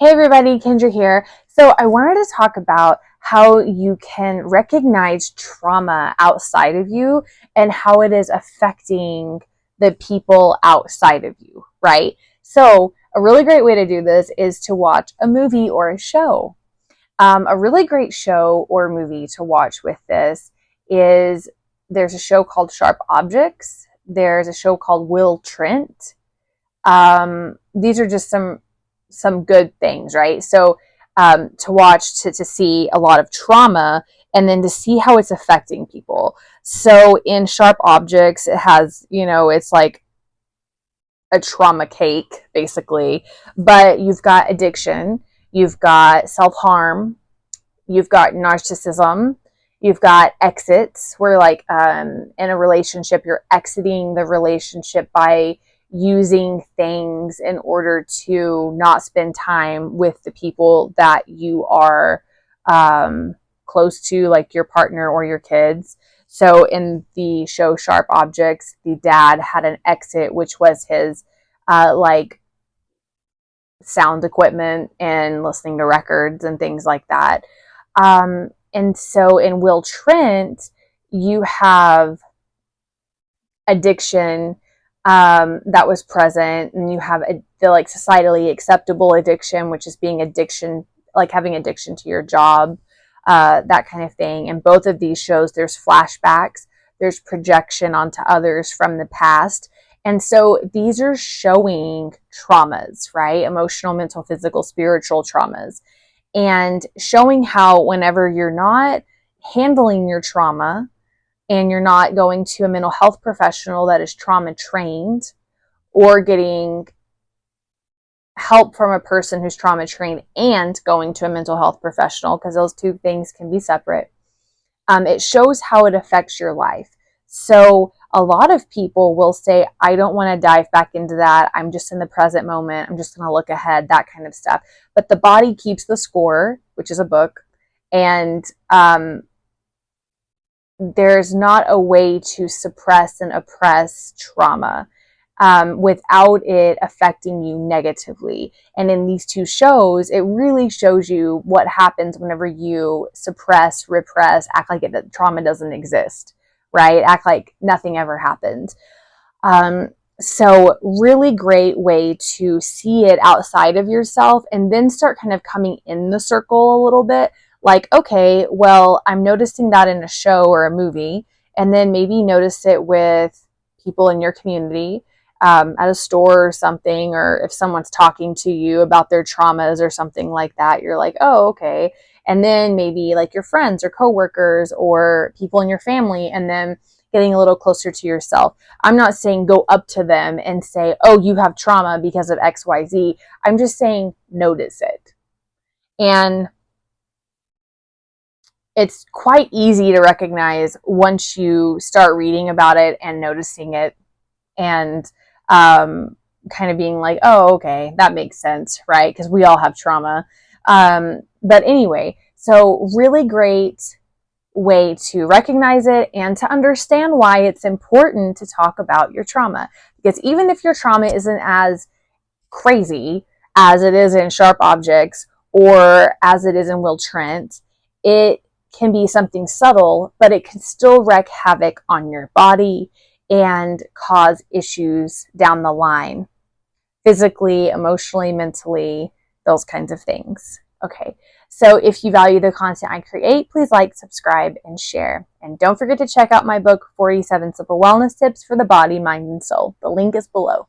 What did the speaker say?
Hey everybody, Kendra here. So I wanted to talk about how you can recognize trauma outside of you and how it is affecting the people outside of you, right? So a really great way to do this is to watch a movie or a show. A really great show or movie to watch with this is there's a show called Sharp Objects. There's a show called Will Trent. These are just some good things, right? So to watch, to see a lot of trauma and then to see how it's affecting people. So in Sharp Objects, it has, it's like a trauma cake, basically, but you've got addiction, you've got self-harm, you've got narcissism, you've got exits where like in a relationship you're exiting the relationship by using things in order to not spend time with the people that you are close to, like your partner or your kids. So in the show Sharp Objects, the dad had an exit, which was his like sound equipment and listening to records and things like that. And so in Will Trent, you have addiction that was present, and you have the like societally acceptable addiction, which is being addiction, like having addiction to your job, that kind of thing. In both of these shows, there's flashbacks, there's projection onto others from the past. And so these are showing traumas, right? Emotional, mental, physical, spiritual traumas. And showing how whenever you're not handling your trauma and you're not going to a mental health professional that is trauma trained or getting help from a person who's trauma trained and going to a mental health professional, because those two things can be separate, it shows how it affects your life. So a lot of people will say, I don't want to dive back into that. I'm just in the present moment. I'm just going to look ahead, that kind of stuff. But the body keeps the score, which is a book. And there's not a way to suppress and oppress trauma without it affecting you negatively. And in these two shows, it really shows you what happens whenever you suppress, repress, act like that trauma doesn't exist, right? Act like nothing ever happened. So really great way to see it outside of yourself and then start kind of coming in the circle a little bit. Like, okay, well, I'm noticing that in a show or a movie, and then maybe notice it with people in your community, at a store or something, or if someone's talking to you about their traumas or something like that, you're like, oh, okay. And then maybe like your friends or coworkers or people in your family, and then getting a little closer to yourself. I'm not saying go up to them and say, oh, you have trauma because of XYZ. I'm just saying notice it. And it's quite easy to recognize once you start reading about it and noticing it and kind of being like, oh, okay, that makes sense, right? Because we all have trauma. But anyway, so really great way to recognize it and to understand why it's important to talk about your trauma. Because even if your trauma isn't as crazy as it is in Sharp Objects or as it is in Will Trent, it can be something subtle, but it can still wreak havoc on your body and cause issues down the line, physically, emotionally, mentally, those kinds of things. Okay, so if you value the content I create, please like, subscribe, and share. And don't forget to check out my book, 47 Simple Wellness Tips for the Body, Mind, and Soul. The link is below.